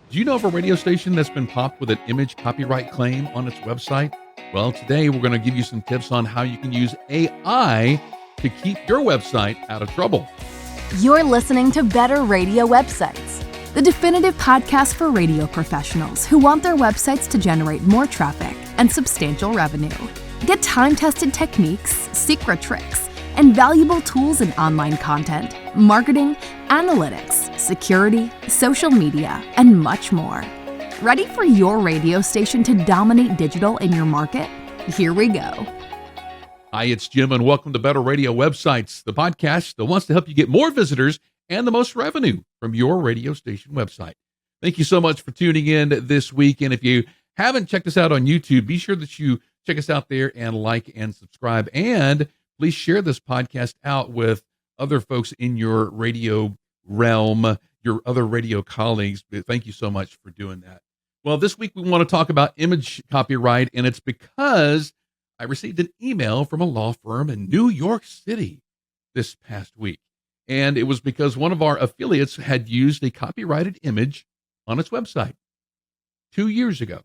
Do you know of a radio station that's been popped with an image copyright claim on its website? Well, today we're going to give you some tips on how you can use AI to keep your website out of trouble. You're listening to Better Radio Websites, the definitive podcast for radio professionals who want their websites to generate more traffic and substantial revenue. Get time-tested techniques, secret tricks, and valuable tools in online content, marketing, analytics, security, social media, and much more. Ready for your radio station to dominate digital in your market? Here we go. Hi, it's Jim, and welcome to Better Radio Websites, the podcast that wants to help you get more visitors and the most revenue from your radio station website. Thank you so much for tuning in this week. And if you haven't checked us out on YouTube, be sure that you check us out there and like and subscribe. And please share this podcast out with other folks in your radio realm, your other radio colleagues. Thank you so much for doing that. Well, this week we want to talk about image copyright, and it's because I received an email from a law firm in New York City this past week. And it was because one of our affiliates had used a copyrighted image on its website 2 years ago.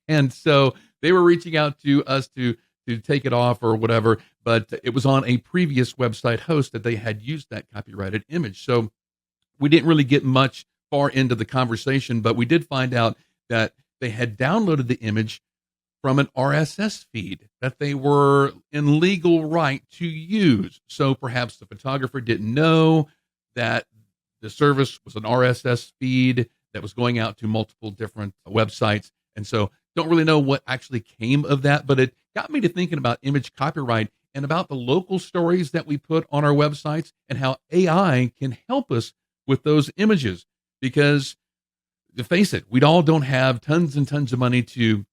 And so they were reaching out to us to take it off or whatever, but it was on a previous website host that they had used that copyrighted image. So we didn't really get much far into the conversation, but we did find out that they had downloaded the image from an RSS feed that they were in legal right to use. So perhaps the photographer didn't know that the service was an RSS feed that was going out to multiple different websites. And so don't really know what actually came of that, but it got me to thinking about image copyright and about the local stories that we put on our websites and how AI can help us with those images. Because to face it, we all don't have tons and tons of money to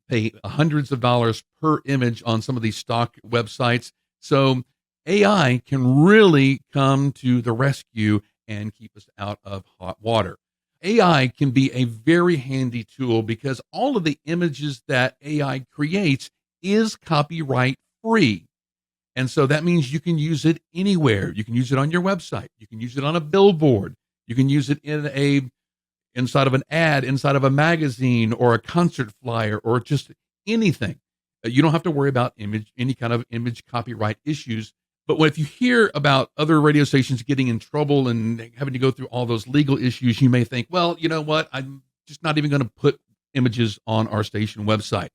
pay hundreds of dollars per image on some of these stock websites. So AI can really come to the rescue and keep us out of hot water. AI can be a very handy tool because all of the images that AI creates is copyright free. And so that means you can use it anywhere. You can use it on your website. You can use it on a billboard. You can use it inside of an ad, inside of a magazine or a concert flyer or just anything. You don't have to worry about any kind of image copyright issues. But if you hear about other radio stations getting in trouble and having to go through all those legal issues, you may think, well, you know what? I'm just not even going to put images on our station website.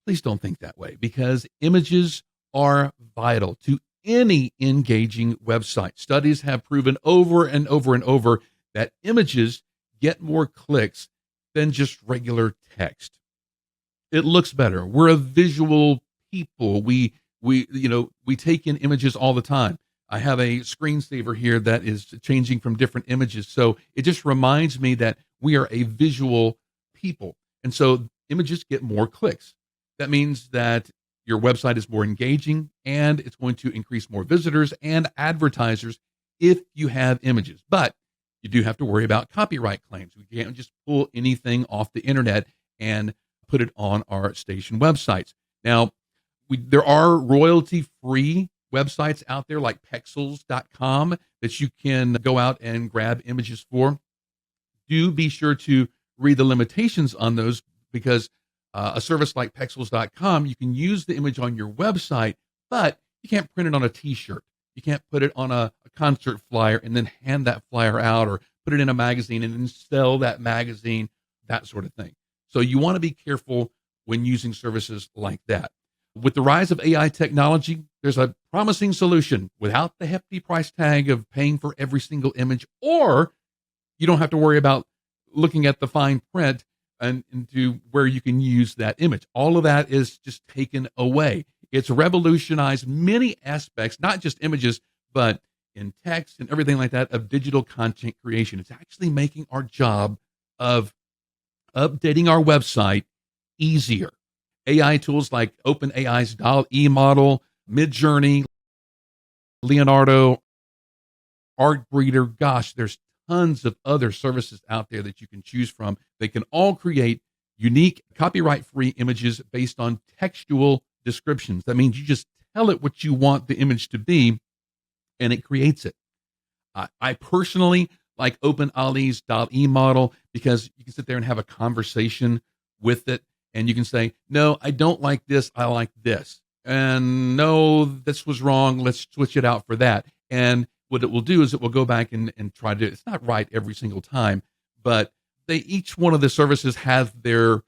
Please don't think that way, because images are vital to any engaging website. Studies have proven over and over and over that images get more clicks than just regular text. It looks better. We're a visual people. We take in images all the time. I have a screensaver here that is changing from different images. So it just reminds me that we are a visual people. And so images get more clicks. That means that your website is more engaging and it's going to increase more visitors and advertisers if you have images. But you do have to worry about copyright claims. We can't just pull anything off the internet and put it on our station websites. Now, there are royalty-free websites out there like pexels.com that you can go out and grab images for. Do be sure to read the limitations on those, because a service like pexels.com, you can use the image on your website, but you can't print it on a t-shirt. You can't put it on a concert flyer and then hand that flyer out, or put it in a magazine and then sell that magazine, that sort of thing. So you want to be careful when using services like that. With the rise of AI technology, there's a promising solution without the hefty price tag of paying for every single image, or you don't have to worry about looking at the fine print and into where you can use that image. All of that is just taken away. It's revolutionized many aspects, not just images, but in text and everything like that, of digital content creation. It's actually making our job of updating our website easier. AI tools like OpenAI's DALL-E model, Midjourney, Leonardo, Artbreeder, gosh, there's tons of other services out there that you can choose from. They can all create unique copyright-free images based on textual descriptions. That means you just tell it what you want the image to be, and it creates it. I personally like OpenAli's DAL-E model, because you can sit there and have a conversation with it, and you can say, no, I don't like this, I like this. And no, this was wrong, let's switch it out for that. And what it will do is it will go back and try to, it's not right every single time, but each one of the services have their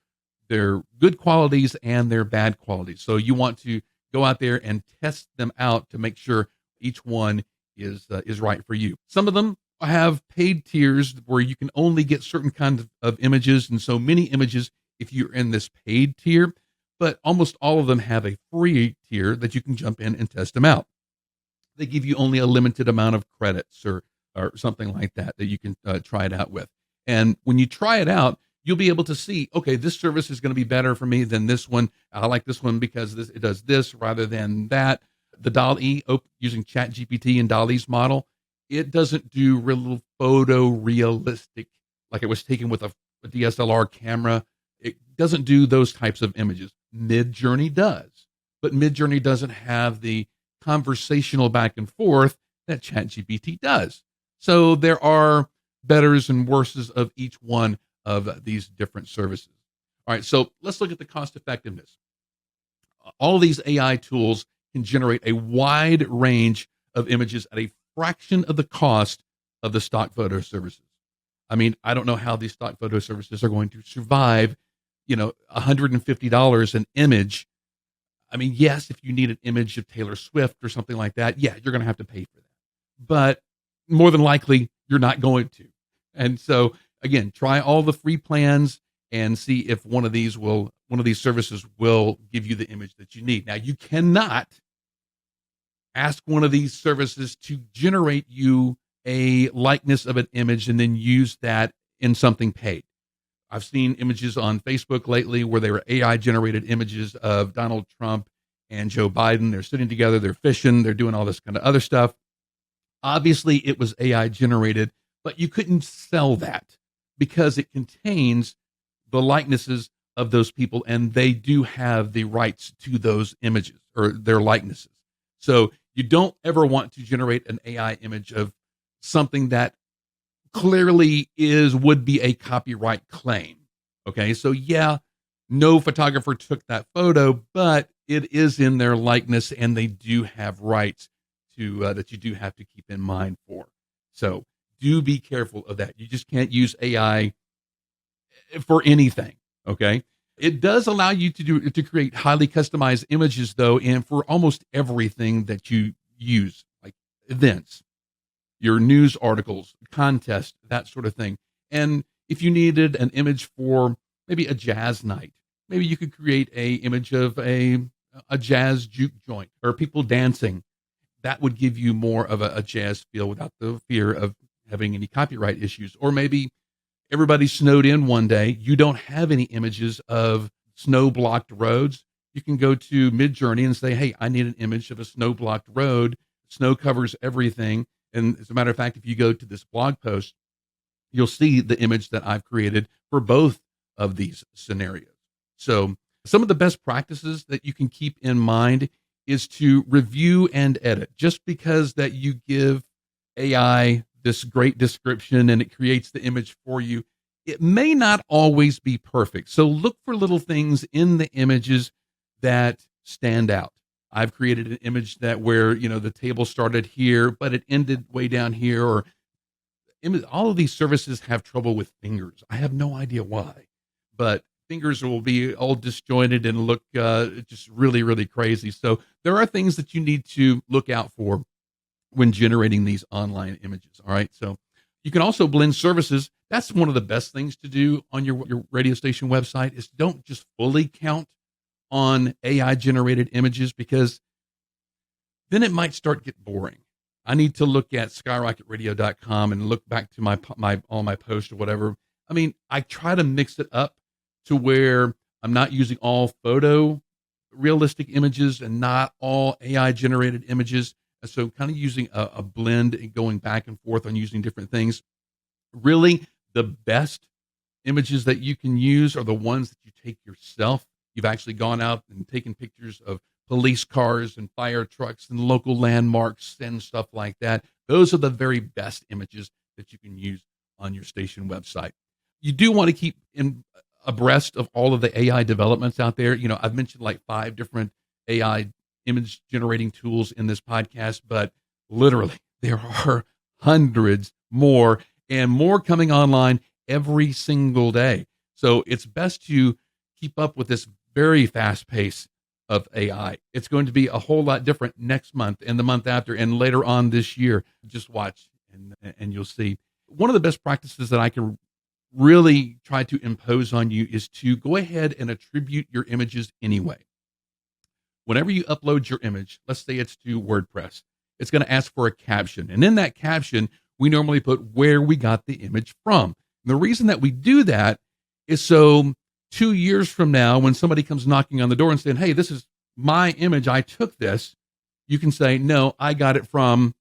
good qualities and their bad qualities. So you want to go out there and test them out to make sure each one is right for you. Some of them have paid tiers where you can only get certain kinds of images, and so many images if you're in this paid tier, but almost all of them have a free tier that you can jump in and test them out. They give you only a limited amount of credits or something like that you can try it out with. And when you try it out, you'll be able to see, okay, this service is going to be better for me than this one. I like this one because it does this rather than that. The DAL-E, using ChatGPT and DAL-E's model, it doesn't do real photorealistic, like it was taken with a DSLR camera. It doesn't do those types of images. Midjourney does, but Midjourney doesn't have the conversational back and forth that ChatGPT does. So there are betters and worses of each one of these different services. All right, so let's look at the cost effectiveness. All these AI tools can generate a wide range of images at a fraction of the cost of the stock photo services. I mean, I don't know how these stock photo services are going to survive, $150 an image. I mean, yes, if you need an image of Taylor Swift or something like that, yeah, you're going to have to pay for that. But more than likely, you're not going to. And so, again, try all the free plans and see if one of these services will give you the image that you need. Now, you cannot ask one of these services to generate you a likeness of an image and then use that in something paid. I've seen images on Facebook lately where they were AI generated images of Donald Trump and Joe Biden. They're sitting together, they're fishing, they're doing all this kind of other stuff. Obviously, it was AI generated, but you couldn't sell that because it contains the likenesses of those people, and they do have the rights to those images or their likenesses. So you don't ever want to generate an AI image of something that clearly would be a copyright claim. Okay, so yeah, no photographer took that photo, but it is in their likeness, and they do have rights to that you do have to keep in mind for. So do be careful of that. You just can't use AI for anything. Okay, it does allow you to create highly customized images, though, and for almost everything that you use, like events, your news articles, contests, that sort of thing. And if you needed an image for maybe a jazz night, maybe you could create a image of a jazz juke joint or people dancing. That would give you more of a jazz feel without the fear of having any copyright issues. Or maybe everybody snowed in one day. You don't have any images of snow-blocked roads. You can go to Midjourney and say, hey, I need an image of a snow-blocked road. Snow covers everything. And as a matter of fact, if you go to this blog post, you'll see the image that I've created for both of these scenarios. So some of the best practices that you can keep in mind is to review and edit. Just because that you give AI this great description and it creates the image for you, it may not always be perfect. So look for little things in the images that stand out. I've created an image that where, the table started here, but it ended way down here, or all of these services have trouble with fingers. I have no idea why, but fingers will be all disjointed and look just really, really crazy. So there are things that you need to look out for when generating these online images. All right. So you can also blend services. That's one of the best things to do on your radio station website is don't just fully count on AI generated images, because then it might start get boring. I need to look at skyrocketradio.com and look back to my all my posts or whatever. I mean, I try to mix it up to where I'm not using all photo realistic images and not all AI generated images. So kind of using a blend and going back and forth on using different things. Really, the best images that you can use are the ones that you take yourself. You've actually gone out and taken pictures of police cars and fire trucks and local landmarks and stuff like that. Those are the very best images that you can use on your station website. You do want to keep abreast of all of the AI developments out there. I've mentioned like 5 different AI image generating tools in this podcast, but literally there are hundreds more and more coming online every single day. So it's best to keep up with this very fast pace of AI. It's going to be a whole lot different next month and the month after and later on this year. Just watch and you'll see. One of the best practices that I can really try to impose on you is to go ahead and attribute your images anyway. Whenever you upload your image, let's say it's to WordPress, it's going to ask for a caption. And in that caption, we normally put where we got the image from. And the reason that we do that is so 2 years from now, when somebody comes knocking on the door and saying, hey, this is my image, I took this, you can say, no, I got it from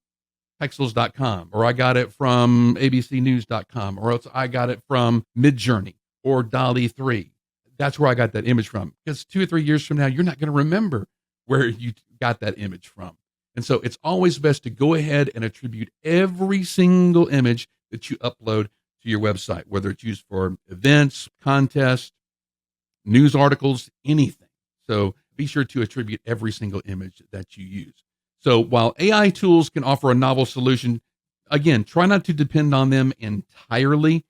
Pexels.com, or I got it from abcnews.com, or else I got it from Midjourney or DALL-E 3. That's where I got that image from. Because 2 or 3 years from now, you're not going to remember where you got that image from. And so it's always best to go ahead and attribute every single image that you upload to your website, whether it's used for events, contests, news articles, anything. So be sure to attribute every single image that you use. So while AI tools can offer a novel solution, again, try not to depend on them entirely.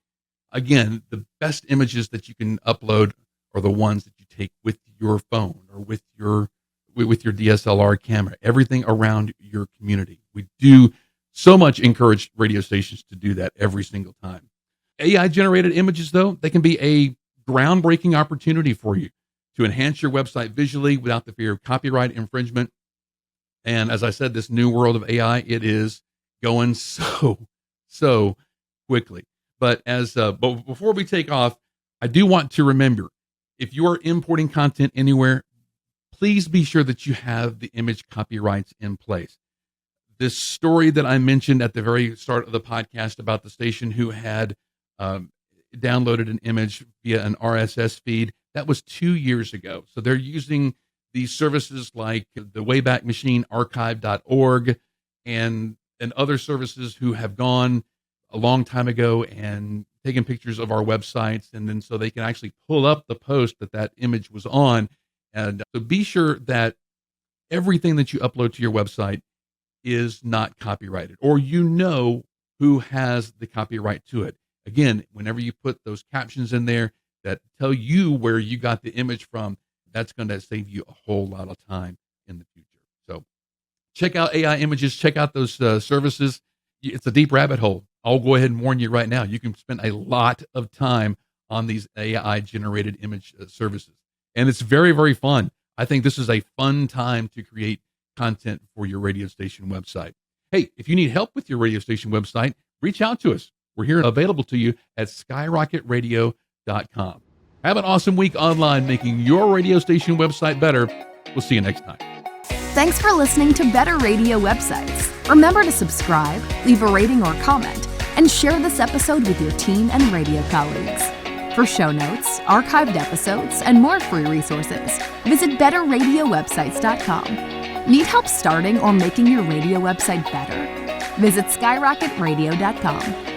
Again, the best images that you can upload are the ones that you take with your phone or with your DSLR camera, everything around your community. We do so much encourage radio stations to do that every single time. AI generated images, though, they can be a groundbreaking opportunity for you to enhance your website visually without the fear of copyright infringement. And as I said, this new world of AI, it is going so quickly. But before we take off, I do want to remember, if you are importing content anywhere, please be sure that you have the image copyrights in place. This story that I mentioned at the very start of the podcast about the station who had downloaded an image via an RSS feed, that was 2 years ago. So they're using these services like the Wayback Machine, archive.org, and other services who have gone a long time ago and taken pictures of our websites. And then so they can actually pull up the post that image was on. And so be sure that everything that you upload to your website is not copyrighted, or who has the copyright to it. Again, whenever you put those captions in there that tell you where you got the image from, that's going to save you a whole lot of time in the future. So check out AI images, check out those services. It's a deep rabbit hole. I'll go ahead and warn you right now. You can spend a lot of time on these AI generated image services. And it's very, very fun. I think this is a fun time to create content for your radio station website. Hey, if you need help with your radio station website, reach out to us. We're here available to you at skyrocketradio.com. Have an awesome week online making your radio station website better. We'll see you next time. Thanks for listening to Better Radio Websites. Remember to subscribe, leave a rating or comment, and share this episode with your team and radio colleagues. For show notes, archived episodes, and more free resources, visit betterradiowebsites.com. Need help starting or making your radio website better? Visit skyrocketradio.com.